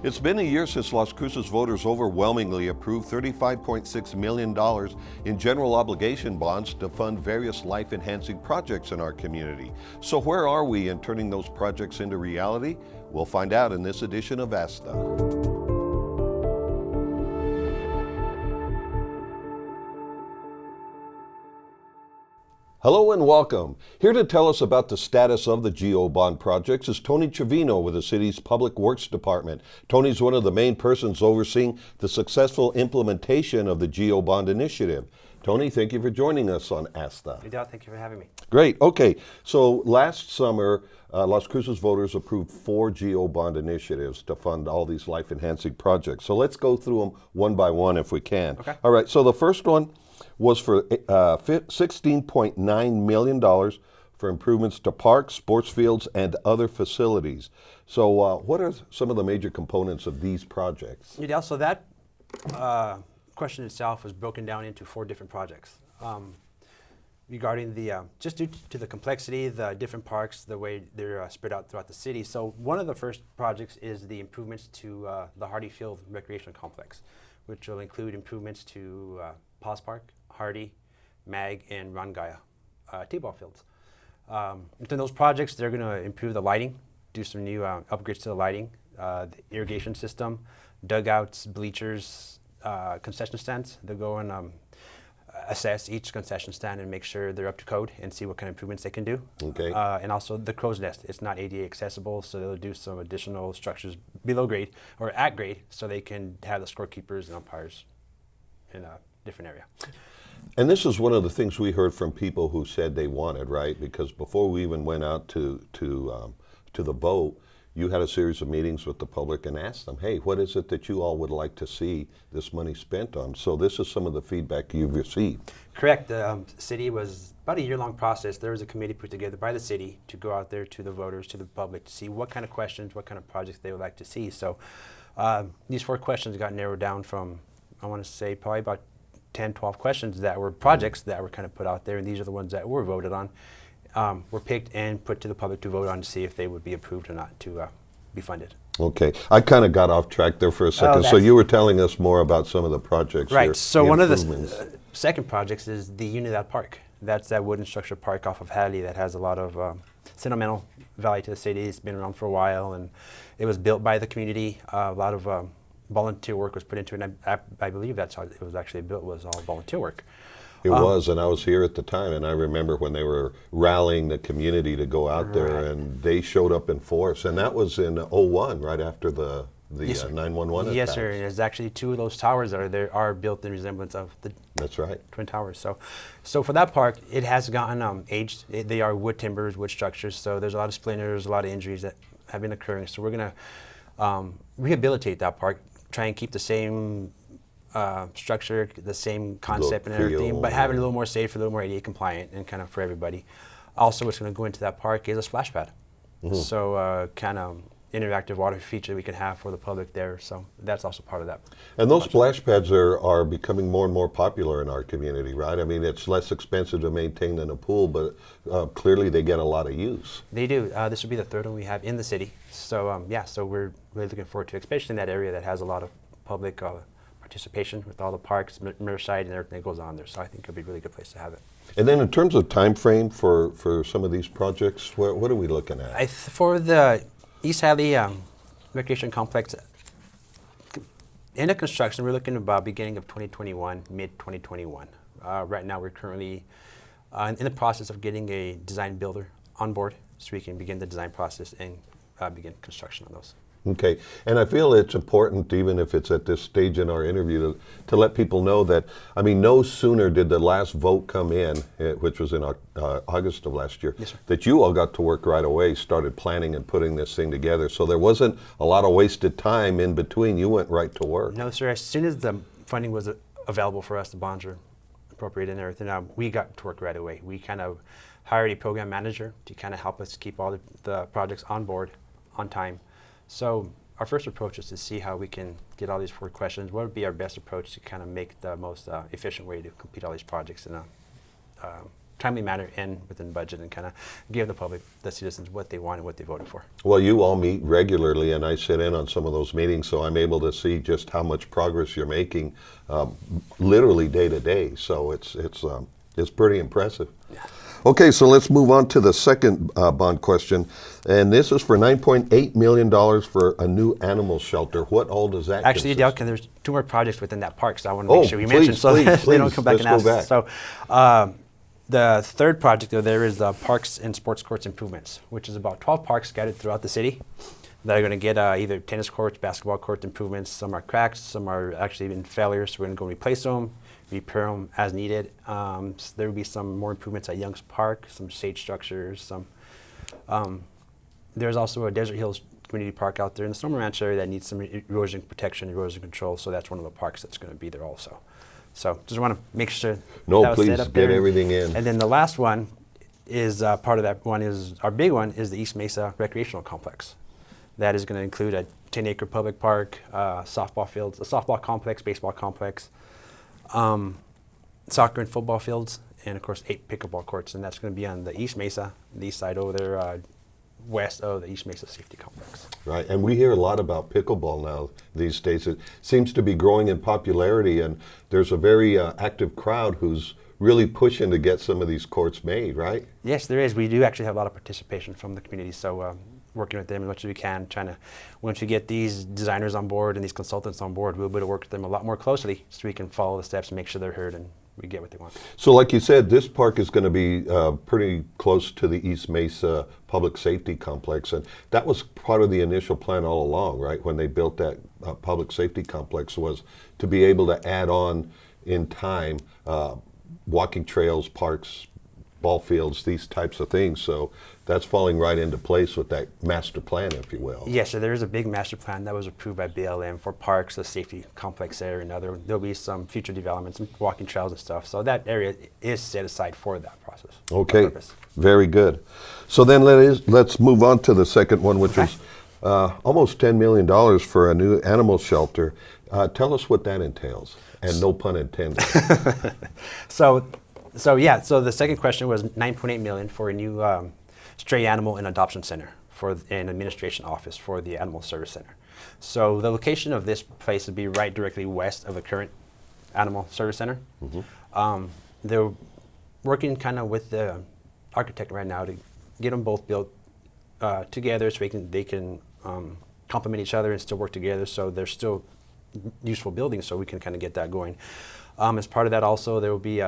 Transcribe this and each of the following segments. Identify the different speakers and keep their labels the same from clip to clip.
Speaker 1: It's been a year since Las Cruces voters overwhelmingly approved $35.6 million in general obligation bonds to fund various life-enhancing projects in our community. So where are we in turning those projects into reality? We'll find out in this edition of ASTA. Hello and welcome. Here to tell us about the status of the GO bond projects is Tony Trevino with the city's Public Works Department. Tony's one of the main persons overseeing the successful implementation of the GO bond initiative. Tony, thank you for joining us on ASTA.
Speaker 2: Udell, thank you for having me.
Speaker 1: Great. Okay, so last summer, Las Cruces voters approved 4 GO bond initiatives to fund all these life-enhancing projects. So let's go through them one by one if we can.
Speaker 2: Okay.
Speaker 1: All right, so the first one was for $16.9 million for improvements to parks, sports fields, and other facilities. So what are some of the major components of these projects?
Speaker 2: Udell, so that question itself was broken down into 4 different projects. Regarding the, just due to the complexity, the different parks, the way they're spread out throughout the city. So one of the first projects is the improvements to the Hardy Field Recreation Complex, which will include improvements to Paws Park, Hardy, Mag, and Rangaya T-ball fields. Within those projects, they're going to improve the lighting, do some new upgrades to the lighting, the irrigation system, dugouts, bleachers, concession stands. They'll go and assess each concession stand and make sure they're up to code and see what kind of improvements they can do.
Speaker 1: Okay.
Speaker 2: And also the crow's nest. It's not ADA accessible, so they'll do some additional structures below grade or at grade so they can have the scorekeepers and umpires in a different area.
Speaker 1: And this is one of the things we heard from people who said they wanted, right? Because before we even went out to the vote, you had a series of meetings with the public and asked them, hey, what is it that you all would like to see this money spent on? So this is some of the feedback you've received.
Speaker 2: Correct. The city was about a year-long process. There was a committee put together by the city to go out there to the voters, to the public, to see what kind of questions, what kind of projects they would like to see. So these 4 questions got narrowed down from, I want to say, probably about 10, 12 questions that were projects that were kind of put out there, and these are the ones that were voted on, were picked and put to the public to vote on to see if they would be approved or not to be funded.
Speaker 1: Okay, I kind of got off track there for a second. So you were telling us more about some of the projects.
Speaker 2: Right,
Speaker 1: here,
Speaker 2: so one of the second projects is the Unidad Park. That's that wooden structure park off of Hadley that has a lot of sentimental value to the city. It's been around for a while, and it was built by the community. A lot of volunteer work was put into it, and I believe that's how it was actually built, was all volunteer work.
Speaker 1: It was, and I was here at the time, and I remember when they were rallying the community to go out there, and they showed up in force, and that was in '01, right after the
Speaker 2: Yes,
Speaker 1: 911 attack.
Speaker 2: Yes, sir, and there's actually 2 of those towers that are there are built in resemblance of the
Speaker 1: That's right.
Speaker 2: Twin Towers. So for that park, it has gotten aged. They are wood timbers, wood structures, so there's a lot of splinters, a lot of injuries that have been occurring. So we're going to rehabilitate that park, try and keep the same structure, the same concept and everything, but have it a little more safe, a little more ADA compliant, and kind of for everybody. Also, what's going to go into that park is a splash pad. So kind of interactive water feature we can have for the public there. So that's also part of that.
Speaker 1: And those splash pads are becoming more and more popular in our community, right? I mean, it's less expensive to maintain than a pool, but clearly they get a lot of use.
Speaker 2: They do. This will be the 3rd one we have in the city. So yeah, so we're really looking forward to, especially in that area that has a lot of public participation with all the parks, Riverside, and everything that goes on there. So I think it'll be a really good place to have it.
Speaker 1: And then in terms of time frame for some of these projects, what are we looking at?
Speaker 2: For the East Hadley Recreation Complex, end of construction, we're looking about beginning of 2021, mid-2021. Right now we're currently in the process of getting a design builder on board so we can begin the design process and begin construction on those.
Speaker 1: Okay, and I feel it's important, even if it's at this stage in our interview, to let people know that, I mean, no sooner did the last vote come in, which was in August of last year,
Speaker 2: yes, sir,
Speaker 1: that you all got to work right away, started planning and putting this thing together. So there wasn't a lot of wasted time in between. You went right to work.
Speaker 2: No, sir. As soon as the funding was available for us, the bonds were appropriated and everything, we got to work right away. We kind of hired a program manager to kind of help us keep all the projects on board, on time. So our first approach is to see how we can get all these 4 questions. What would be our best approach to kind of make the most efficient way to complete all these projects in a timely manner and within budget, and kind of give the public, the citizens, what they want and what they voted for.
Speaker 1: Well, you all meet regularly, and I sit in on some of those meetings, so I'm able to see just how much progress you're making, literally day to day. So it's pretty impressive.
Speaker 2: Yeah.
Speaker 1: Okay, so let's move on to the second bond question, and this is for $9.8 million for a new animal shelter. What all does that
Speaker 2: Actually,
Speaker 1: consist?
Speaker 2: there's 2 more projects within that park, so I want to make sure we mention so
Speaker 1: please,
Speaker 2: that they don't
Speaker 1: please.
Speaker 2: come back
Speaker 1: Let's
Speaker 2: and
Speaker 1: go
Speaker 2: ask.
Speaker 1: back.
Speaker 2: So the third project there is the Parks and Sports Courts improvements, which is about 12 parks scattered throughout the city that are going to get either tennis courts, basketball court improvements. Some are cracked, some are actually in failure, so we're going to go replace them, repair them as needed. So there will be some more improvements at Young's Park, some shade structures, some. There's also a Desert Hills Community Park out there in the Snowman Ranch area that needs some erosion protection, erosion control, so that's one of the parks that's going to be there also. So just want to make sure
Speaker 1: No,
Speaker 2: that was
Speaker 1: please,
Speaker 2: set up
Speaker 1: get
Speaker 2: there.
Speaker 1: everything in.
Speaker 2: And then the last one is part of that one is, our big one is the East Mesa Recreational Complex. That is going to include a 10-acre public park, softball fields, a softball complex, baseball complex, soccer and football fields, and of course 8 pickleball courts, and that's going to be on the East Mesa, the east side over there, west of the East Mesa Safety Complex.
Speaker 1: Right, and we hear a lot about pickleball now these days. It seems to be growing in popularity, and there's a very active crowd who's really pushing to get some of these courts made, right?
Speaker 2: Yes, there is. We do actually have a lot of participation from the community, so working with them as much as we can, trying to, once we get these designers on board and these consultants on board, we'll be able to work with them a lot more closely so we can follow the steps and make sure they're heard and we get what they want.
Speaker 1: So like you said, this park is going to be pretty close to the East Mesa Public Safety Complex, and that was part of the initial plan all along, right? When they built that public safety complex, was to be able to add on in time walking trails, parks, ball fields, these types of things. So that's falling right into place with that master plan, if you will.
Speaker 2: Yes, so there is a big master plan that was approved by BLM for parks, the safety complex there, and there'll be some future developments, some walking trails and stuff. So that area is set aside for that process.
Speaker 1: Okay,
Speaker 2: Purpose.
Speaker 1: very good. So then let's move on to the second one, which is almost $10 million for a new animal shelter. Tell us what that entails, and no pun intended.
Speaker 2: So the second question was $9.8 million for a new stray animal and adoption center for an administration office for the Animal Service Center. So the location of this place would be right directly west of the current Animal Service Center. Mm-hmm. They're working kind of with the architect right now to get them both built together so they can complement each other and still work together. So they're still useful buildings, so we can kind of get that going. As part of that, also there will be.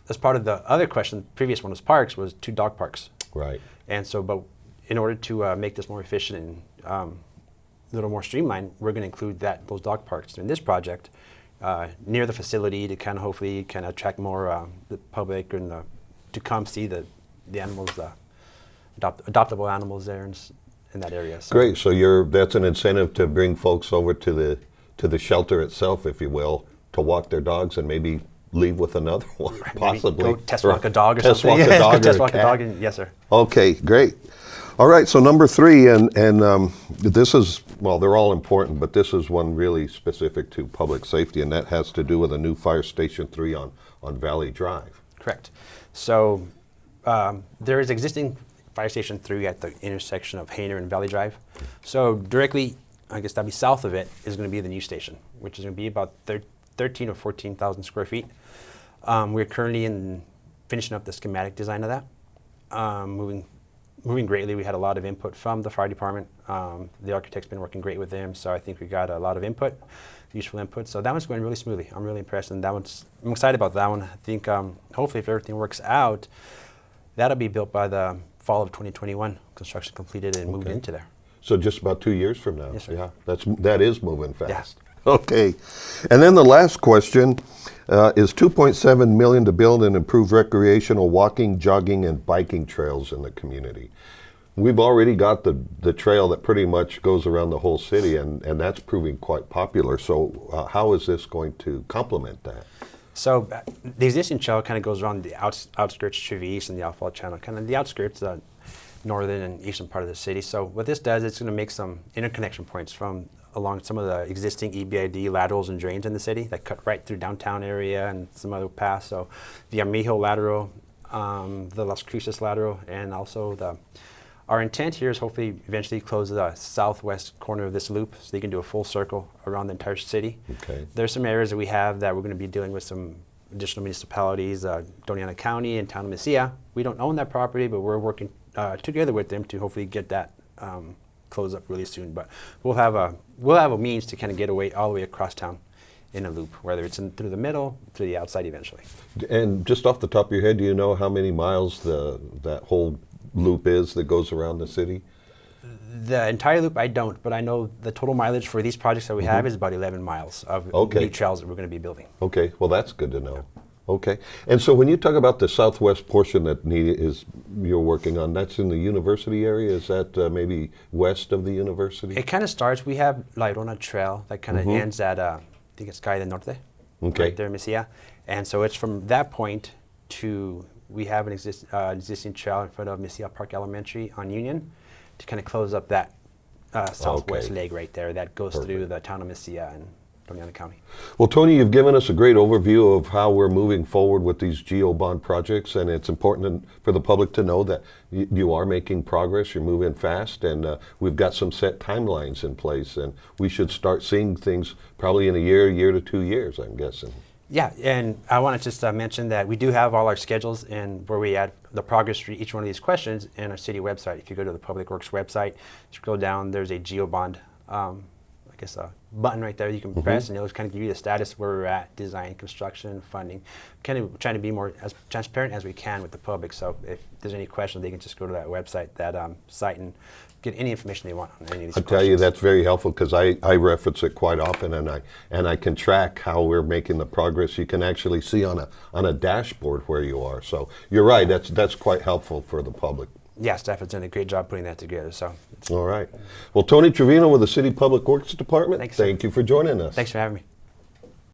Speaker 2: As part of the other question, the previous one was parks, was 2 dog parks.
Speaker 1: Right.
Speaker 2: And so, but in order to make this more efficient and a little more streamlined, we're going to include those dog parks in this project near the facility to kind of hopefully kind of attract more the public and to come see the animals, adoptable animals there in that area. So.
Speaker 1: Great. So that's an incentive to bring folks over to the shelter itself, if you will, to walk their dogs and maybe leave with another one,
Speaker 2: Right,
Speaker 1: possibly.
Speaker 2: go test walk a dog or
Speaker 1: test
Speaker 2: something.
Speaker 1: Walk a dog
Speaker 2: test
Speaker 1: or
Speaker 2: walk a
Speaker 1: cat.
Speaker 2: dog, and, yes, sir.
Speaker 1: Okay, great. All right, so number 3, and this is, well, they're all important, but this is one really specific to public safety, and that has to do with a new Fire Station 3 on Valley Drive.
Speaker 2: Correct. So there is existing Fire Station 3 at the intersection of Hainer and Valley Drive. So directly, I guess that'd be south of it, is going to be the new station, which is going to be about 13 or 14,000 square feet. We're currently finishing up the schematic design of that. Moving greatly. We had a lot of input from the fire department. The architect's been working great with them, so I think we got a lot of input, useful input. So that one's going really smoothly. I'm really impressed, and I'm excited about that one. I think hopefully if everything works out, that'll be built by the fall of 2021. Construction completed and moved into there.
Speaker 1: So just about 2 years from now.
Speaker 2: Yes, sir.
Speaker 1: Yeah, that is moving fast.
Speaker 2: Yeah.
Speaker 1: Okay, and then the last question is $2.7 million to build and improve recreational walking, jogging, and biking trails in the community. We've already got the trail that pretty much goes around the whole city, and that's proving quite popular. So how is this going to complement that?
Speaker 2: So the existing trail kind of goes around the outskirts, Trevis and the Outfall Channel, kind of the outskirts, the northern and eastern part of the city. So what this does, it's going to make some interconnection points along some of the existing EBID laterals and drains in the city that cut right through downtown area and some other paths. So the Amijo lateral, the Las Cruces lateral, and also our intent here is hopefully eventually close the southwest corner of this loop so you can do a full circle around the entire city.
Speaker 1: Okay.
Speaker 2: There's some areas that we have that we're going to be dealing with some additional municipalities, Doñana County and Town of Mesilla. We don't own that property, but we're working together with them to hopefully get that closed up really soon. But we'll have a means to kind of get away all the way across town in a loop, whether it's through the middle, through the outside eventually.
Speaker 1: And just off the top of your head, do you know how many miles that whole loop is that goes around the city?
Speaker 2: The entire loop, I don't, but I know the total mileage for these projects that we have is about 11 miles of new trails that we're going to be building.
Speaker 1: Okay, well that's good to know. Okay, and so when you talk about the southwest portion that you're working on, that's in the university area? Is that maybe west of the university?
Speaker 2: It kind of starts, we have La Llorona Trail that kind of ends at, I think it's Calle del Norte, right there in Mesilla. And so it's from that point to, we have an existing trail in front of Mesilla Park Elementary on Union to kind of close up that southwest leg right there that goes through the town of Mesilla and Doñana County.
Speaker 1: Well, Tony, you've given us a great overview of how we're moving forward with these GeoBond projects, and it's important for the public to know that you are making progress, you're moving fast, and we've got some set timelines in place, and we should start seeing things probably in a year to 2 years, I'm guessing.
Speaker 2: Yeah, and I want to just mention that we do have all our schedules and where we add the progress for each one of these questions in our city website. If you go to the Public Works website, scroll down, there's a GeoBond button right there you can press, and it'll kind of give you the status where we're at, design, construction, funding, kind of trying to be more as transparent as we can with the public. So if there's any questions, they can just go to that website, that site, and get any information they want on any of these questions.
Speaker 1: I tell you, that's very helpful because I reference it quite often, and I can track how we're making the progress. You can actually see on a dashboard where you are. So you're right, that's quite helpful for the public.
Speaker 2: Yeah, staff has done a great job putting that together. So
Speaker 1: all right. Well, Tony Trevino with the City Public Works Department,
Speaker 2: Thanks,
Speaker 1: thank you for joining us.
Speaker 2: Thanks for having me.